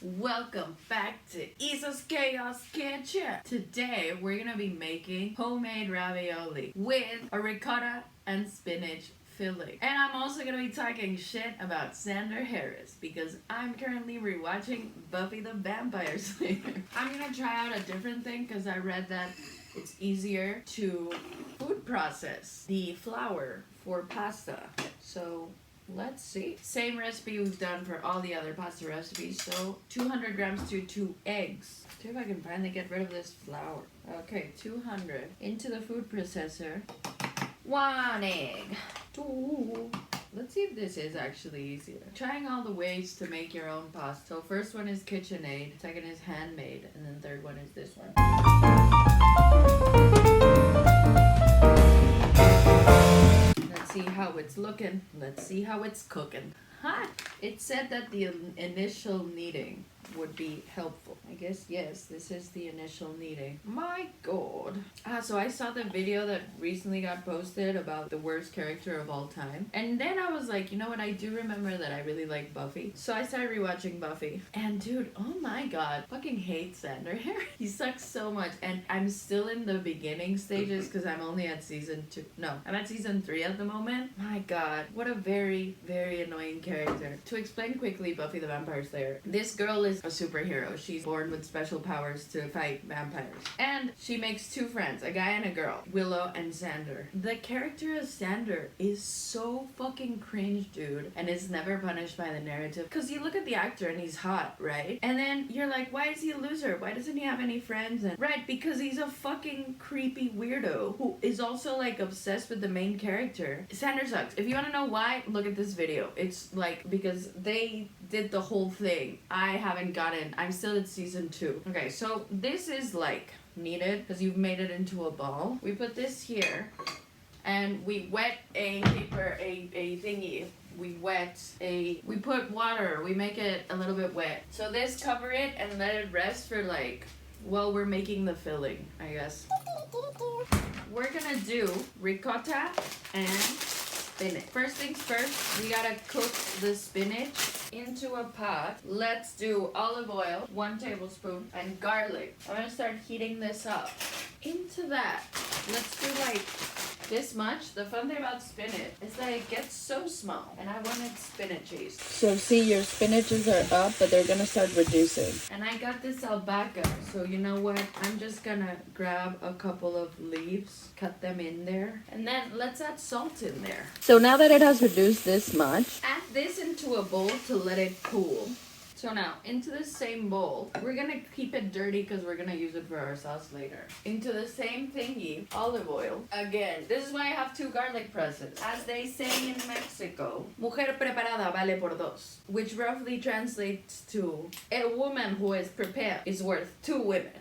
Welcome back to Isa's Chaos Kitchen. Today we're gonna be making homemade ravioli with a ricotta and spinach filling. And I'm also gonna be talking shit about Xander Harris because I'm currently rewatching Buffy the Vampire Slayer. I'm gonna try out a different thing because I read that it's easier to food process the flour for pasta. So let's see. Same recipe we've done for all the other pasta recipes. So 200 grams to 2 eggs. See if I can finally get rid of this flour. Okay, 200 into the food processor. 1 egg. 2. Let's see if this is actually easier. Trying all the ways to make your own pasta. So first one is KitchenAid, second is handmade, and then third one is this one. Let's see how it's looking. Let's see how it's cooking. Hot. It said that the initial kneading would be helpful. I guess, yes, this is the initial kneading. My god. So I saw the video that recently got posted about the worst character of all time. And then I was like, you know what, I do remember that I really like Buffy. So I started rewatching Buffy. And dude, oh my god, fucking hate Xander Harris. He sucks so much. And I'm still in the beginning stages because I'm only at season 2. No, I'm at season 3 at the moment. My god, what a very, very annoying character. To explain quickly Buffy the Vampire Slayer, this girl is a superhero. She's born with special powers to fight vampires. And she makes 2 friends, a guy and a girl, Willow and Xander. The character of Xander is so fucking cringe, dude, and is never punished by the narrative. Because you look at the actor and he's hot, right? And then you're like, why is he a loser? Why doesn't he have any friends? And right, because he's a fucking creepy weirdo who is also like obsessed with the main character. Xander sucks. If you want to know why, look at this video. It's like because they did the whole thing. I haven't gotten, I'm still at season 2. Okay, so this is like kneaded because you've made it into a ball. We put this here and we wet a paper, a thingy. We put water, we make it a little bit wet. So this, cover it and let it rest for like, well, we're making the filling, I guess. We're gonna do ricotta and spinach. First things first, we gotta cook the spinach into a pot. Let's do olive oil, 1 tablespoon, and garlic. I'm gonna start heating this up. Into that, let's do like this much. The fun thing about spinach is that it gets so small, and I wanted spinachy. So see, your spinaches are up, but they're gonna start reducing. And I got this albahaca, so you know what? I'm just gonna grab a couple of leaves, cut them in there, and then let's add salt in there. So now that it has reduced this much, add this into a bowl to let it cool. So now, into the same bowl, we're gonna keep it dirty because we're gonna use it for our sauce later. Into the same thingy, olive oil. Again, this is why I have 2 garlic presses. As they say in Mexico, mujer preparada vale por dos, which roughly translates to a woman who is prepared is worth 2 women.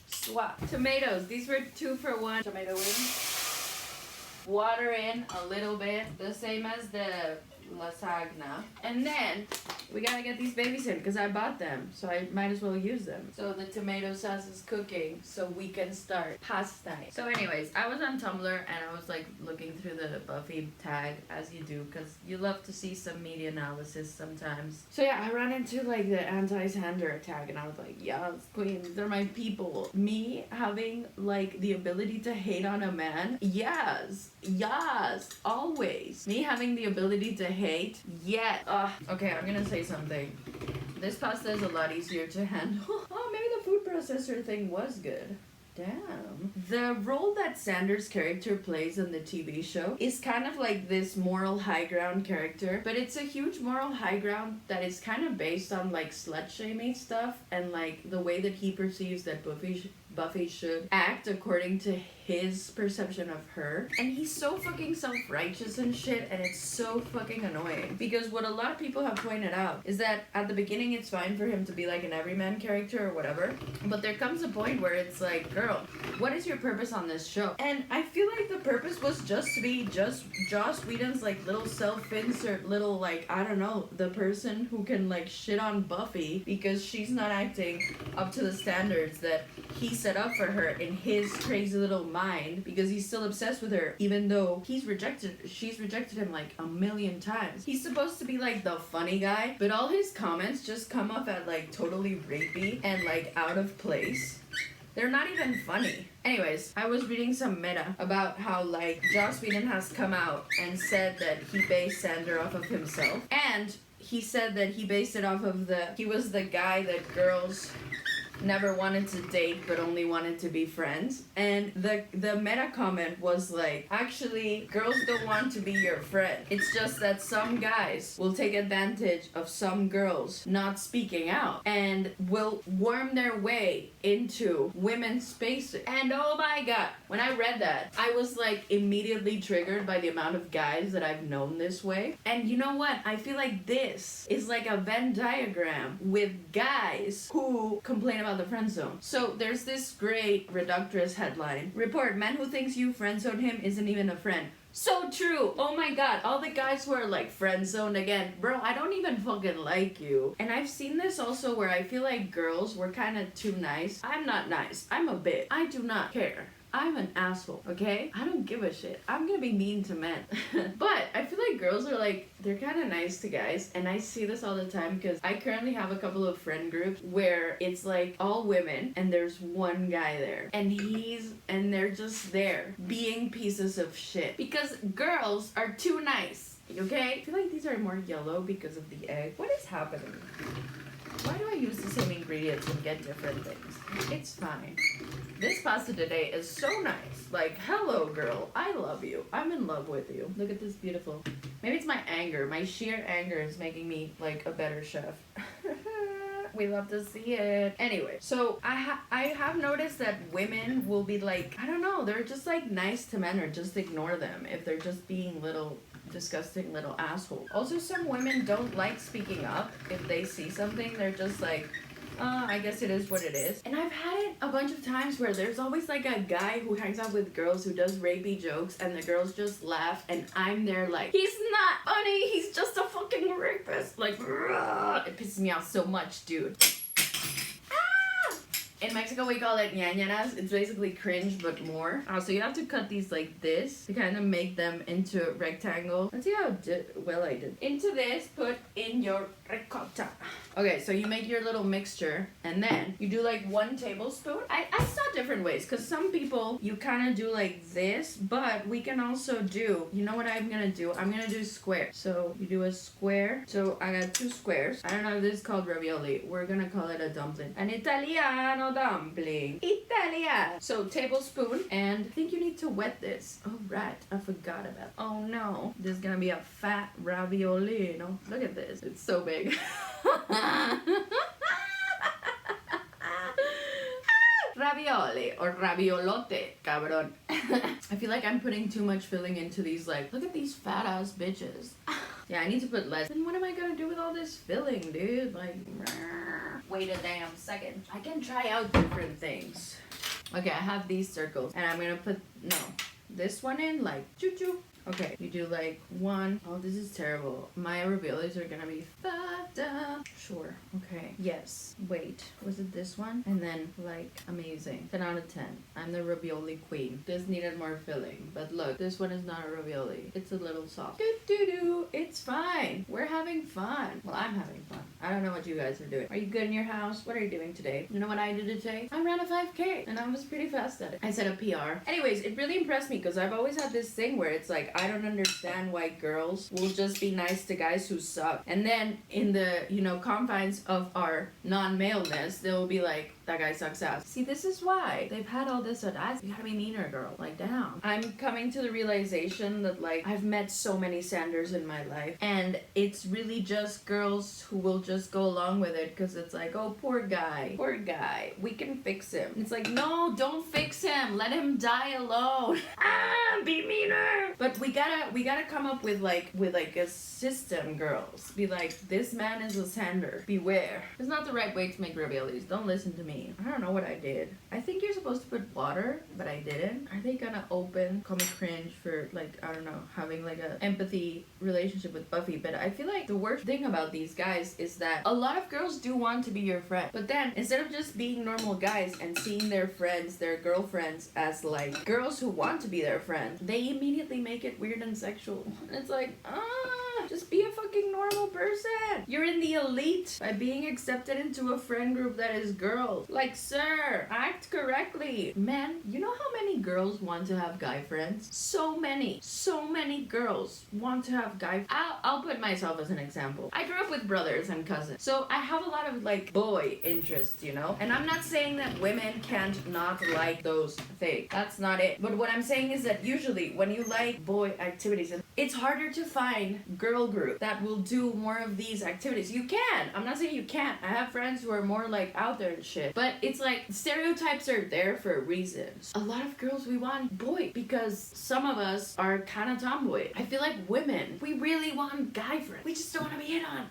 Swap. Tomatoes, these were 2 for 1. Tomato in. Water in a little bit, the same as the lasagna. And then we gotta get these babies in because I bought them, so I might as well use them. So the tomato sauce is cooking so we can start pasta. So anyways, I was on Tumblr and I was like looking through the Buffy tag, as you do, because you love to see some media analysis sometimes. So yeah, I ran into like the anti-Xander tag and I was like, yes, queen, they're my people. Me having like the ability to hate on a man, yes, always. Me having the ability to hate, yes. Okay, I'm gonna say something. This pasta is a lot easier to handle. Oh, maybe the food processor thing was good. Damn. The role that Xander's character plays on the TV show is kind of like this moral high ground character, but it's a huge moral high ground that is kind of based on like slut-shaming stuff and like the way that he perceives that Buffy should act according to his perception of her. And he's so fucking self-righteous and shit, and it's so fucking annoying. Because what a lot of people have pointed out is that at the beginning it's fine for him to be like an everyman character or whatever, but there comes a point where it's like, girl, what is your purpose on this show? And I feel like the purpose was just to be just Joss Whedon's like little self-insert little like, I don't know, the person who can like shit on Buffy because she's not acting up to the standards that he set up for her in his crazy little mind because he's still obsessed with her, even though she's rejected him like a million times. He's supposed to be like the funny guy, but all his comments just come off at like totally rapey and like out of place. They're not even funny. Anyways, I was reading some meta about how like Joss Whedon has come out and said that he based xander off of himself, and he said that he based it off of he was the guy that girls never wanted to date but only wanted to be friends. And the meta comment was like, actually, girls don't want to be your friend. It's just that some guys will take advantage of some girls not speaking out and will worm their way into women's spaces. And oh my god, when I read that, I was like immediately triggered by the amount of guys that I've known this way. And you know what? I feel like this is like a Venn diagram with guys who complain about the friend zone. So there's this great reductress headline: report, man who thinks you friend zone him isn't even a friend. So true. Oh my god, all the guys who are like friend zoned again. Bro, I don't even fucking like you. And I've seen this also where I feel like girls were kind of too nice. I'm not nice. I'm a bitch. I do not care. I'm an asshole, okay? I don't give a shit. I'm gonna be mean to men. But I feel like girls are like, they're kind of nice to guys. And I see this all the time because I currently have a couple of friend groups where it's like all women and there's one guy there. And they're just there being pieces of shit. Because girls are too nice, okay? I feel like these are more yellow because of the egg. What is happening? Why do I use the same ingredients and get different things? It's fine. This pasta today is so nice. Like, hello girl, I love you. I'm in love with you. Look at this beautiful. Maybe it's my anger. My sheer anger is making me like a better chef. We love to see it. Anyway, so I have noticed that women will be like, I don't know, they're just like nice to men or just ignore them if they're just being little disgusting little assholes. Also, some women don't like speaking up. If they see something, they're just like, I guess it is what it is. And I've had it a bunch of times where there's always like a guy who hangs out with girls who does rapey jokes and the girls just laugh and I'm there like, he's not funny, he's just a fucking rapist. Like, it pisses me off so much, dude. In Mexico, we call it ñañaras. It's basically cringe, but more. So you have to cut these like this to kind of make them into a rectangle. Let's see how well I did. Into this, put in your ricotta. Okay, so you make your little mixture, and then you do like 1 tablespoon. I saw different ways, because some people, you kind of do like this, but we can also do, you know what I'm gonna do? I'm gonna do square. So you do a square. So I got 2 squares. I don't know if this is called ravioli. We're gonna call it a dumpling. An Italiano dumpling. Italia. So tablespoon, and I think you need to wet this. Oh right, I forgot about. Oh no, this is gonna be a fat ravioli. No, look at this. It's so big. Ravioli or raviolote, cabron. I feel like I'm putting too much filling into these. Like, look at these fat ass bitches. Yeah, I need to put less. Then what am I gonna do with all this filling, dude? Like, wait a damn second. I can try out different things. Okay, I have these circles, and I'm gonna put this one in like choo choo. Okay, you do like 1. Oh, this is terrible. My raviolis are gonna be fucked up. Sure. Okay. Yes. Wait. Was it this one? And then like amazing. 10 out of 10. I'm the ravioli queen. This needed more filling. But look, this one is not a ravioli. It's a little soft. Doo-doo-doo. It's fine. We're having fun. Well, I'm having fun. I don't know what you guys are doing. Are you good in your house? What are you doing today? You know what I did today? I ran a 5K and I was pretty fast at it. I set a PR. Anyways, it really impressed me because I've always had this thing where it's like, I don't understand why girls will just be nice to guys who suck. And then in the, confines of our non-maleness, they'll be like, that guy sucks ass. See, this is why they've had all this audacity. You gotta be meaner, girl. Like, damn. I'm coming to the realization that, like, I've met so many Sanders in my life, and it's really just girls who will just go along with it because it's like, oh, poor guy. Poor guy. We can fix him. It's like, no, don't fix him. Let him die alone. Be meaner. But we gotta come up with like a system, girls. Be like, this man is a xander. Beware. It's not the right way to make raviolis. Don't listen to me. I don't know what I did. I think you're supposed to put water, but I didn't. Are they gonna call me cringe for like, I don't know, having like a empathy relationship with Buffy? But I feel like the worst thing about these guys is that a lot of girls do want to be your friend, but then instead of just being normal guys and seeing their friends, their girlfriends, as like girls who want to be their friend, they immediately make it weird and sexual. And it's like, just be a fucking normal person. You're in the elite by being accepted into a friend group that is girls. Like, sir, act correctly. Man, you know how many girls want to have guy friends? So many girls want to have guy. I'll put myself as an example. I grew up with brothers and cousins, so I have a lot of like boy interests, you know? And I'm not saying that women can't not like those things. That's not it. But what I'm saying is that usually when you like boy activities, it's harder to find girl group that will do more of these activities. You can. I'm not saying you can't. I have friends who are more like out there and shit. But it's like stereotypes are there for a reason. A lot of girls, we want boy because some of us are kind of tomboy. I feel like women, we really want guy friends. We just don't want to be hit on.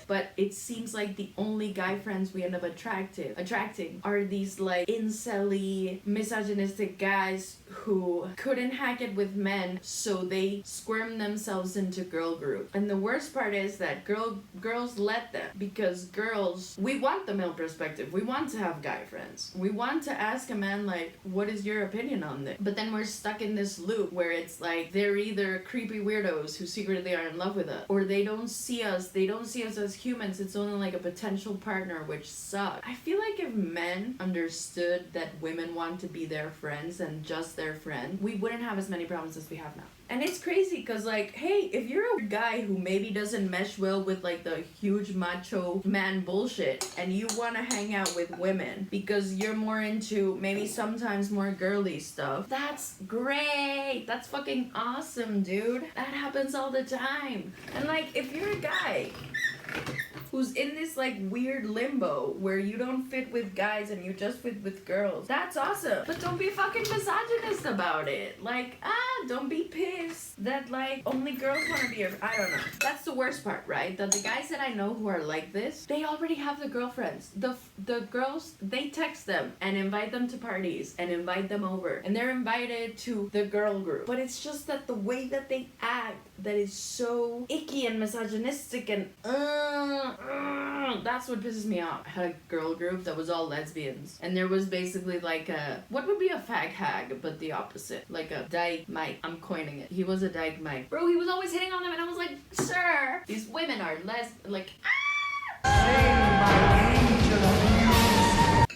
But it seems like the only guy friends we end up attracting are these like incel-y, misogynistic guys who couldn't hack it with men, so they squirm themselves into girl group. And the worst part is that girls let them, because girls, we want the male perspective. We want to have guy friends. We want to ask a man like, what is your opinion on this? But then we're stuck in this loop where it's like they're either creepy weirdos who secretly are in love with us, or they don't see us as humans. It's only like a potential partner, which sucks. I feel like if men understood that women want to be their friends and just their friend, we wouldn't have as many problems as we have now. And it's crazy because like, hey, if you're a guy who maybe doesn't mesh well with like the huge macho man bullshit and you want to hang out with women because you're more into maybe sometimes more girly stuff, that's great. That's fucking awesome, dude. That happens all the time. And like, if you're a guy who's in this like weird limbo where you don't fit with guys and you just fit with girls, that's awesome. But don't be fucking misogynist about it. Like, don't be pissed that like only girls want to be your, I don't know. That's the worst part, right? That the guys that I know who are like this, they already have the girlfriends. The girls, they text them and invite them to parties and invite them over, and they're invited to the girl group. But it's just that the way that they act that is so icky and misogynistic and that's what pisses me off. I had a girl group that was all lesbians, and there was basically like a, what would be a fag hag but the opposite, like a dyke Mike. I'm coining it. He was a dyke Mike. Bro, he was always hitting on them, and I was like, sir, these women are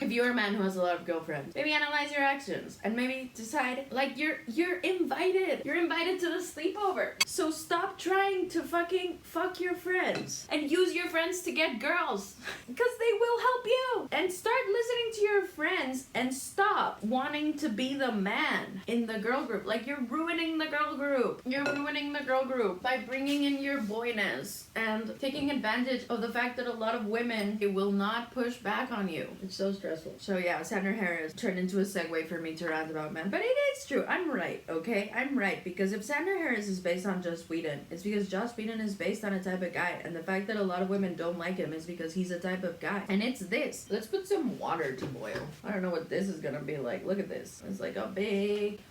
If you're a man who has a lot of girlfriends, maybe analyze your actions and maybe decide, like, you're invited. You're invited to the sleepover. So stop trying to fucking fuck your friends and use your friends to get girls, because they will help you. And start listening to your friends and stop wanting to be the man in the girl group. Like, you're ruining the girl group. You're ruining the girl group by bringing in your boyness and taking advantage of the fact that a lot of women, it will not push back on you. It's so stressful. So yeah, xander Harris turned into a segue for me to rant about men. But it is true. I'm right, okay? I'm right. Because if xander Harris is based on Joss Whedon, it's because Joss Whedon is based on a type of guy. And the fact that a lot of women don't like him is because he's a type of guy. And it's this. Let's put some water to boil. I don't know what this is gonna be like. Look at this. It's like a big...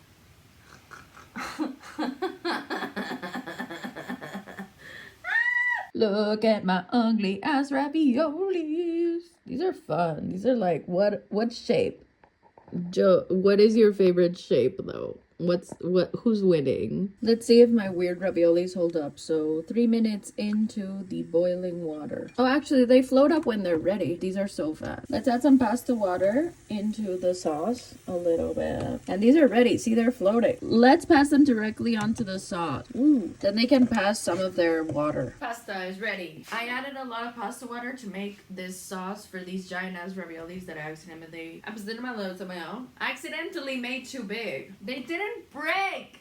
Look at my ugly ass raviolis. These are fun. These are like, what shape? Joe, what is your favorite shape though? Who's winning? Let's see if my weird raviolis hold up. So 3 minutes into the boiling water. Oh, actually they float up when they're ready. These are so fast. Let's add some pasta water into the sauce a little bit. And these are ready. See, they're floating. Let's pass them directly onto the sauce. Ooh. Then they can pass some of their water. Pasta is ready. I added a lot of pasta water to make this sauce for these giant ass raviolis that I accidentally made too big. They didn't break.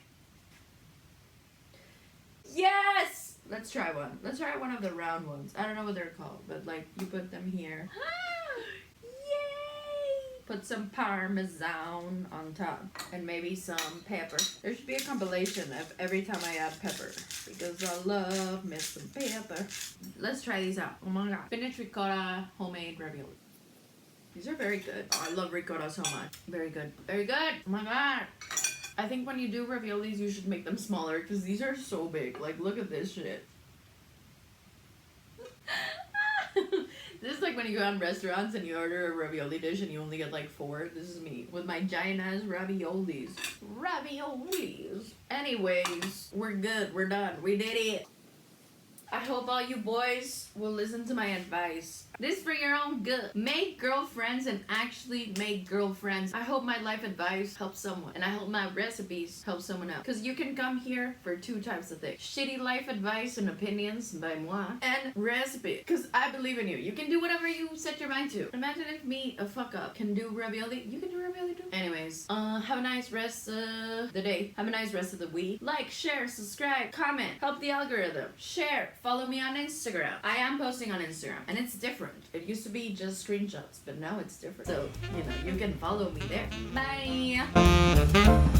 Yes! Let's try one. Let's try one of the round ones. I don't know what they're called, but like you put them here. Yay! Put some parmesan on top and maybe some pepper. There should be a compilation of every time I add pepper because I love me some pepper. Let's try these out. Oh my god. Spinach ricotta homemade ravioli. These are very good. Oh, I love ricotta so much. Very good. Very good. Oh my god. I think when you do raviolis, you should make them smaller because these are so big. Like, look at this shit. This is like when you go on restaurants and you order a ravioli dish and you only get like 4. This is me with my giant ass raviolis. Raviolis. Anyways, we're good. We're done. We did it. I hope all you boys will listen to my advice. This is for your own good. Make girlfriends and actually make girlfriends. I hope my life advice helps someone. And I hope my recipes help someone else. Because you can come here for 2 types of things. Shitty life advice and opinions by moi. And recipe. Because I believe in you. You can do whatever you set your mind to. Imagine if me, a fuck up, can do ravioli. You can do ravioli too. Anyways, have a nice rest of the day. Have a nice rest of the week. Like, share, subscribe, comment. Help the algorithm. Share. Follow me on Instagram. I am posting on Instagram. And it's different. It used to be just screenshots, but now it's different. So, you know, you can follow me there. Bye!